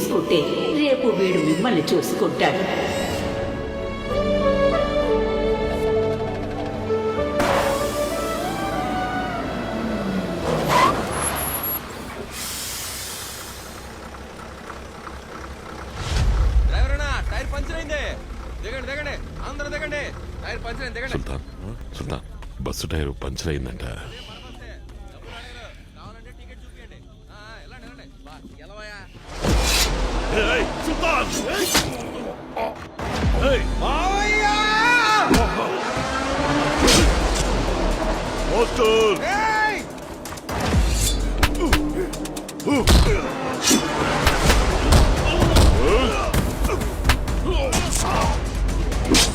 చూసుకుంటే రేపు వీడు మిమ్మల్ని చూసుకుంటాడు. సుల్తాన్ సుల్తాన్ బస్సు టైర్ పంచర్ అయిందంట. మాస్టర్